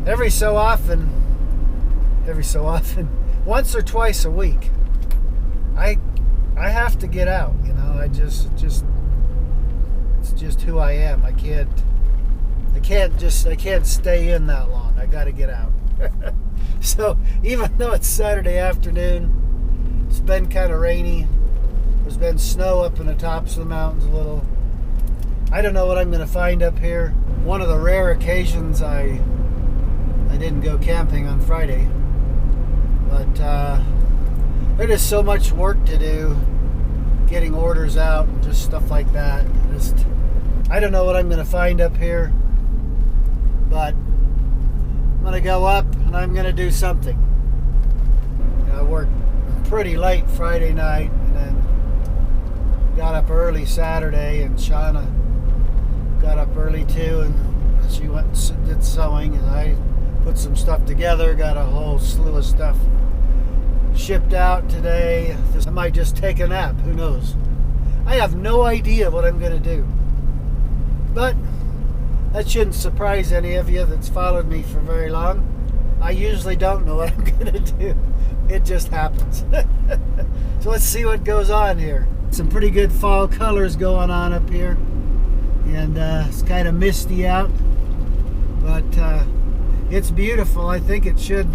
every so often, once or twice a week, I have to get out. You know, it's just who I am. I can't stay in that long. I got to get out. So even though it's Saturday afternoon, it's been kind of rainy. There's been snow up in the tops of the mountains a little. I don't know what I'm going to find up here. One of the rare occasions I didn't go camping on Friday, but there's just so much work to do, getting orders out and just stuff like that. I don't know what I'm going to find up here, but I'm going to go up and I'm going to do something. You know, I worked pretty late Friday night and then got up early Saturday, and Shauna got up early too, and she went and did sewing, and I put some stuff together, got a whole slew of stuff shipped out today. I might just take a nap, who knows. I have no idea what I'm going to do, but that shouldn't surprise any of you that's followed me for very long. I usually don't know what I'm going to do. It just happens. So let's see what goes on here. Some pretty good fall colors going on up here, and it's kind of misty out, but it's beautiful. I think it should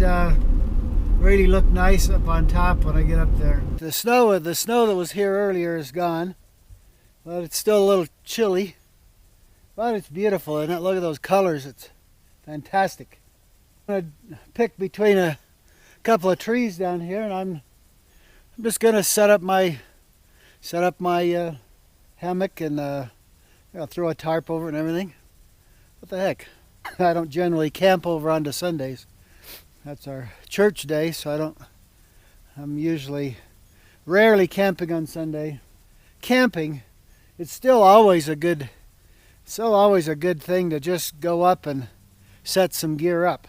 really look nice up on top when I get up there. The snow that was here earlier is gone, but it's still a little chilly, but it's beautiful. And look at those colors, it's fantastic. I'm going to pick between a couple of trees down here, and I'm just going to set up my hammock and throw a tarp over it and everything. What the heck? I don't generally camp over onto Sundays. That's our church day, so I'm usually rarely camping on Sunday. Camping, it's still always a good thing to just go up and set some gear up.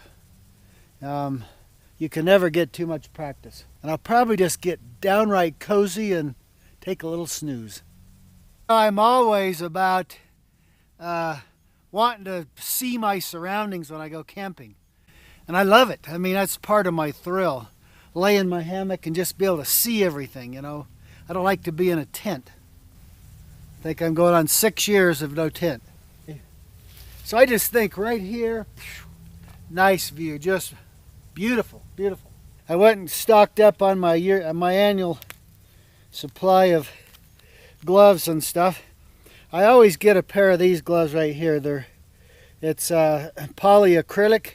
You can never get too much practice. And I'll probably just get downright cozy and take a little snooze. I'm always about wanting to see my surroundings when I go camping. And I love it. I mean, that's part of my thrill. Lay in my hammock and just be able to see everything, you know. I don't like to be in a tent. I think I'm going on 6 years of no tent. So I just think right here, nice view, just beautiful, beautiful. I went and stocked up on my annual supply of gloves and stuff. I always get a pair of these gloves right here. It's polyester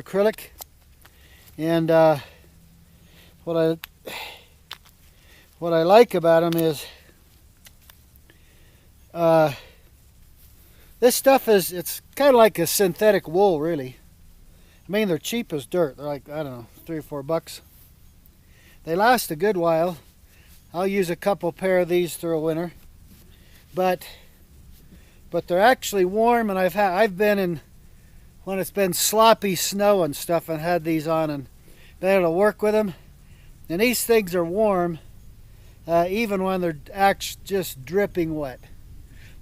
acrylic, and what I like about them is this stuff it's kind of like a synthetic wool, really. I mean, they're cheap as dirt. They're like, I don't know, $3 or $4. They last a good while. I'll use a couple pair of these through a winter, but they're actually warm, and I've been in when it's been sloppy snow and stuff and had these on and been able to work with them. And these things are warm even when they're actually just dripping wet.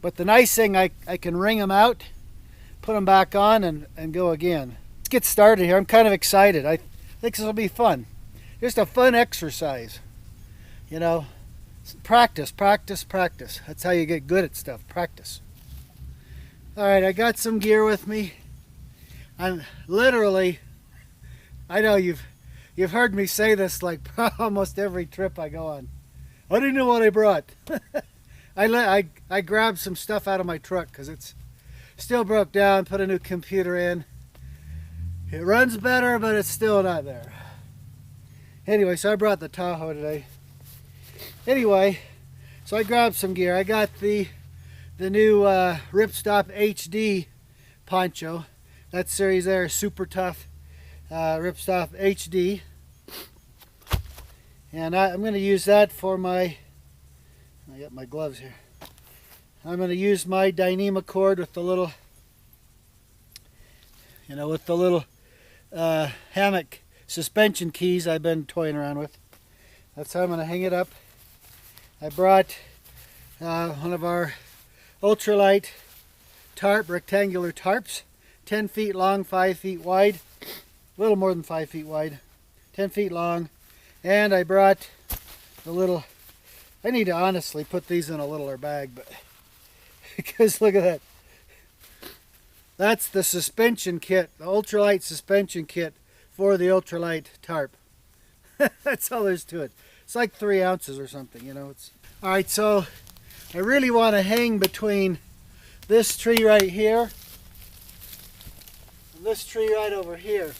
But the nice thing, I can wring them out, put them back on, and go again. Let's get started here. I'm kind of excited. I think this will be fun. Just a fun exercise. You know, practice, practice, practice. That's how you get good at stuff, practice. All right, I got some gear with me. I'm literally, I know you've heard me say this like almost every trip I go on. I didn't know what I brought. I grabbed some stuff out of my truck because it's still broke down, put a new computer in. It runs better, but it's still not there. Anyway, so I brought the Tahoe today. Anyway, so I grabbed some gear. I got the new Ripstop HD poncho. That series there is super tough. Ripstop HD. And I'm going to use that for I got my gloves here. I'm going to use my Dyneema cord with the little, hammock suspension keys I've been toying around with. That's how I'm going to hang it up. I brought one of our ultralight rectangular tarps, 10 feet long, 5 feet wide. A little more than 5 feet wide. 10 feet long. And I brought the little, I need to honestly put these in a littler bag, but because look at that. That's the suspension kit, the ultralight suspension kit for the ultralight tarp. That's all there's to it. It's like 3 ounces or something, you know. It's all right. So I really want to hang between this tree right here and this tree right over here.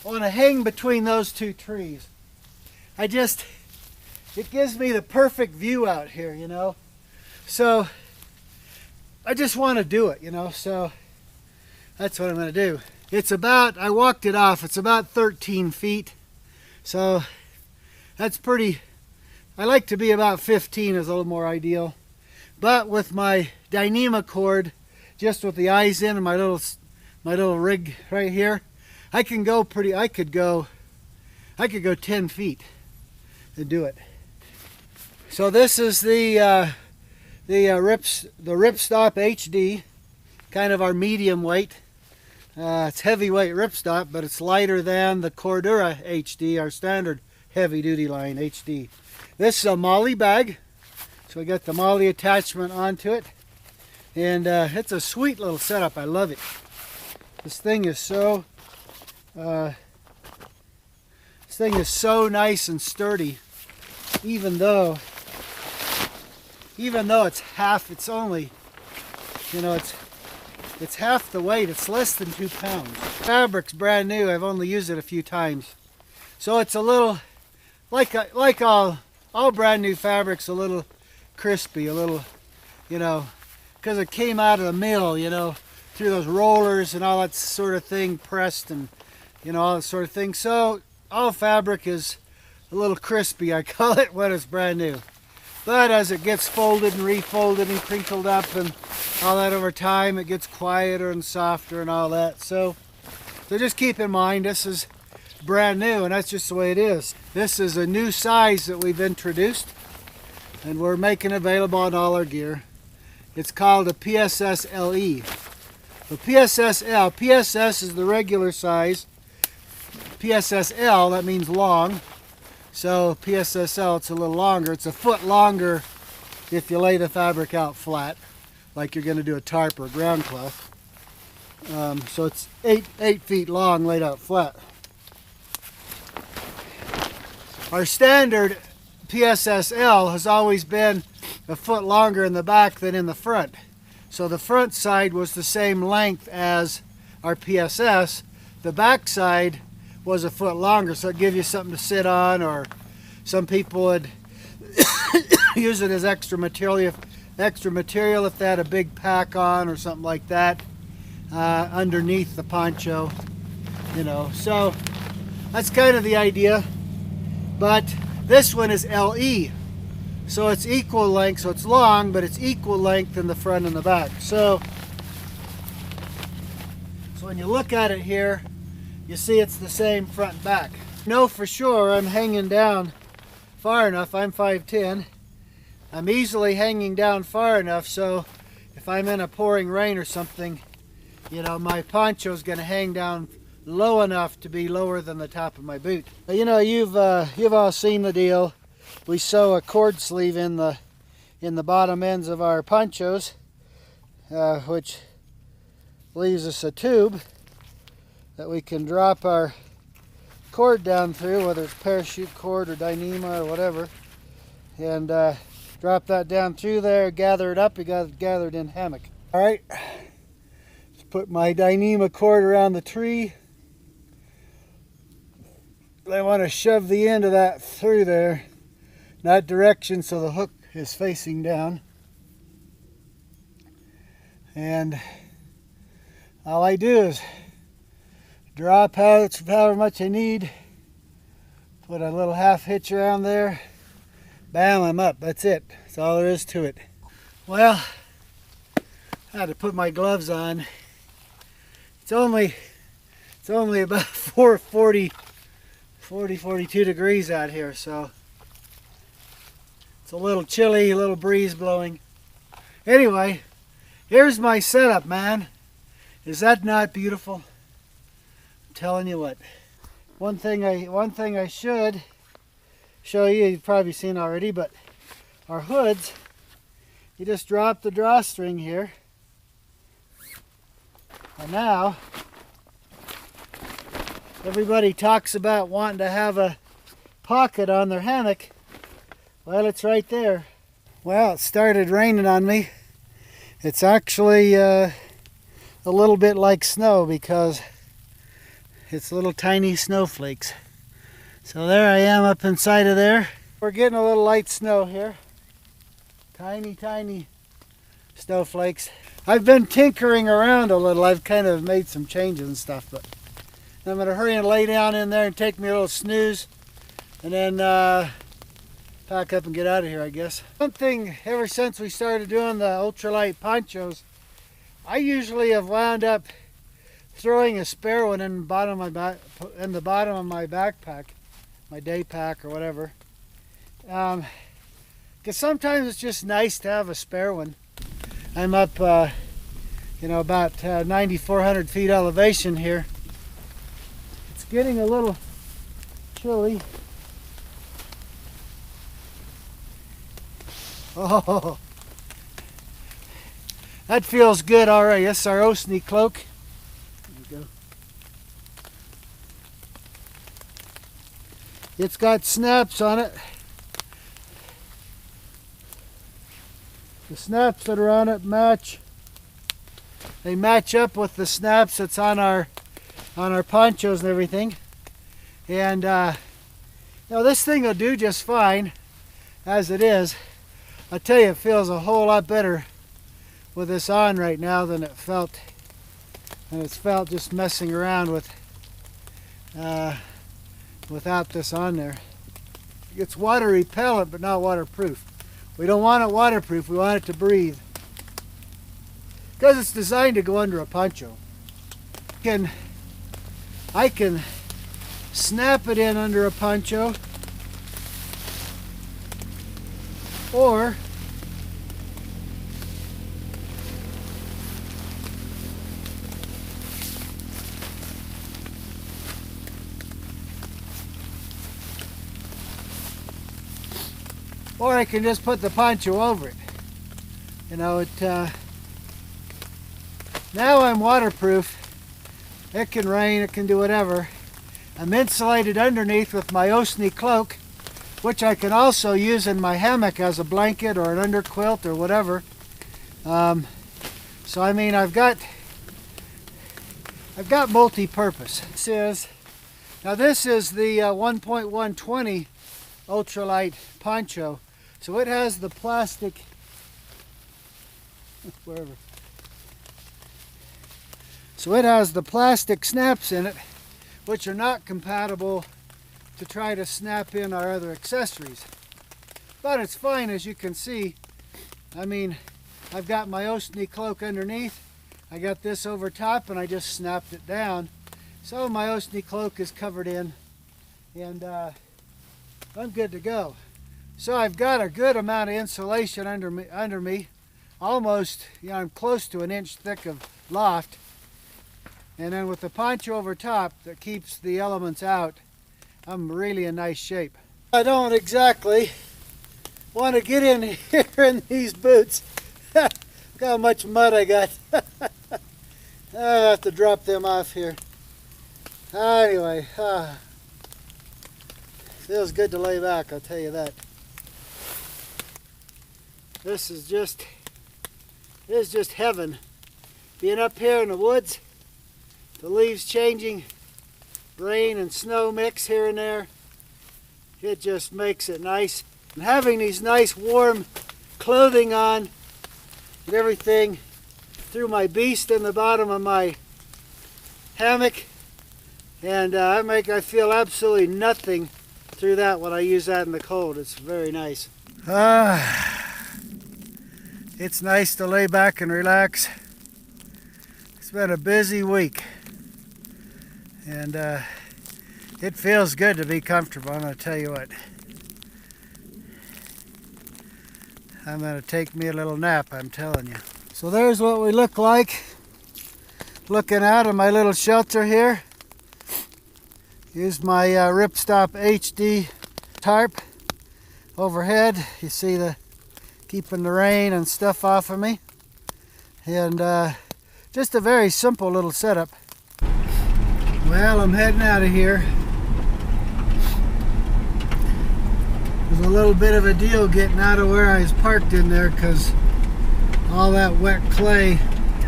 I want to hang between those 2 trees. It gives me the perfect view out here, you know. So I just want to do it, you know. So that's what I'm going to do. It's about, I walked it off, it's about 13 feet. So that's pretty, I like to be about 15 is a little more ideal. But with my Dyneema cord, just with the eyes in and my little rig right here, I could go 10 feet and do it. So this is the Ripstop HD, kind of our medium weight. It's heavyweight ripstop, but it's lighter than the Cordura HD, our standard heavy duty line HD. This is a molly bag, so I got the molly attachment onto it, and it's a sweet little setup. I love it. This thing is so nice and sturdy, even though it's only, you know, it's half the weight. It's less than 2 pounds. Fabric's brand new. I've only used it a few times. So it's a little, like all brand new fabric's a little crispy, a little, you know, because it came out of the mill, you know, through those rollers and all that sort of thing, pressed and, you know, all that sort of thing. So all fabric is a little crispy, I call it, when it's brand new. But as it gets folded and refolded and crinkled up and all that over time, it gets quieter and softer and all that. So just keep in mind, this is brand new, and that's just the way it is. This is a new size that we've introduced, and we're making available on all our gear. It's called a PSS LE. The PSS L, PSS is the regular size. PSS L, that means long. So PSSL, it's a little longer. It's a foot longer if you lay the fabric out flat, like you're going to do a tarp or a ground cloth. So it's 8 feet long laid out flat. Our standard PSSL has always been a foot longer in the back than in the front. So the front side was the same length as our PSS. The back side was a foot longer, so it gives you something to sit on, or some people would use it as extra material if they had a big pack on or something like that underneath the poncho, you know. So that's kind of the idea. But this one is LE, so it's equal length, so it's long, but it's equal length in the front and the back. So when you look at it here, you see it's the same front and back. Know for sure I'm hanging down far enough. I'm 5'10". I'm easily hanging down far enough, so if I'm in a pouring rain or something, you know, my poncho is going to hang down low enough to be lower than the top of my boot. You know, you've all seen the deal. We sew a cord sleeve in the bottom ends of our ponchos, which leaves us a tube that we can drop our cord down through, whether it's parachute cord or Dyneema or whatever, and drop that down through there, gather it up. You got it gathered in hammock. All right, just put my Dyneema cord around the tree. I want to shove the end of that through there, in that direction, so the hook is facing down. And all I do is drop however much I need, put a little half hitch around there, bam, I'm up. That's it. That's all there is to it. Well, I had to put my gloves on. It's only about 42 degrees out here, so it's a little chilly, a little breeze blowing. Anyway, here's my setup, man. Is that not beautiful? I'm telling you what. One thing I should show you, you've probably seen already, but our hoods, you just drop the drawstring here. And now, everybody talks about wanting to have a pocket on their hammock. Well, it's right there. Well, it started raining on me. It's actually a little bit like snow because it's little tiny snowflakes. So there I am up inside of there. We're getting a little light snow here. Tiny, tiny snowflakes. I've been tinkering around a little. I've kind of made some changes and stuff, but I'm going to hurry and lay down in there and take me a little snooze and then pack up and get out of here, I guess. One thing, ever since we started doing the ultralight ponchos, I usually have wound up throwing a spare one in the bottom of my backpack, my day pack or whatever. Because sometimes it's just nice to have a spare one. I'm up, about 9,400 feet elevation here. It's getting a little chilly. Oh, that feels good already. That's our Osney cloak. There we go. It's got snaps on it. The snaps that are on it match. They match up with the snaps that's on our ponchos and everything. And this thing will do just fine as it is. I tell you, it feels a whole lot better with this on right now than it felt. And it's felt just messing around with without this on there. It's water repellent, but not waterproof. We don't want it waterproof, we want it to breathe. Because it's designed to go under a poncho. I can snap it in under a poncho, or I can just put the poncho over it. Now I'm waterproof. It can rain, it can do whatever. I'm insulated underneath with my Osney cloak, which I can also use in my hammock as a blanket or an underquilt or whatever. So I mean, I've got multi-purpose. This is the 1.120 ultralight poncho. So it has the plastic, wherever. So it has the plastic snaps in it, which are not compatible to try to snap in our other accessories. But it's fine, as you can see. I mean, I've got my Osney cloak underneath. I got this over top and I just snapped it down. So my Osney cloak is covered in and I'm good to go. So I've got a good amount of insulation under me. Almost, I'm close to an inch thick of loft. And then with the poncho over top that keeps the elements out, I'm really in nice shape. I don't exactly want to get in here in these boots. Look how much mud I got. I'll have to drop them off here. Anyway, feels good to lay back, I'll tell you that. This is just heaven. Being up here in the woods, the leaves changing, rain and snow mix here and there. It just makes it nice. And having these nice warm clothing on and everything through my beast in the bottom of my hammock. And I feel absolutely nothing through that when I use that in the cold. It's very nice. It's nice to lay back and relax. It's been a busy week. And it feels good to be comfortable, I'm going to tell you what. I'm going to take me a little nap, I'm telling you. So there's what we look like Looking out of my little shelter here. Use my Ripstop HD tarp overhead. You see the keeping the rain and stuff off of me. And just a very simple little setup. Well, I'm heading out of here. It was a little bit of a deal getting out of where I was parked in there because all that wet clay,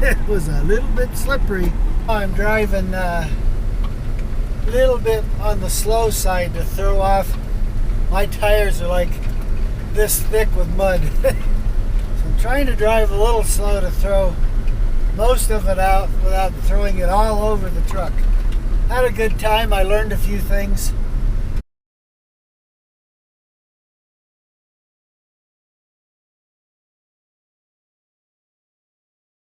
it was a little bit slippery. I'm driving a little bit on the slow side to throw off. My tires are like this thick with mud. So I'm trying to drive a little slow to throw most of it out without throwing it all over the truck. Had a good time. I learned a few things.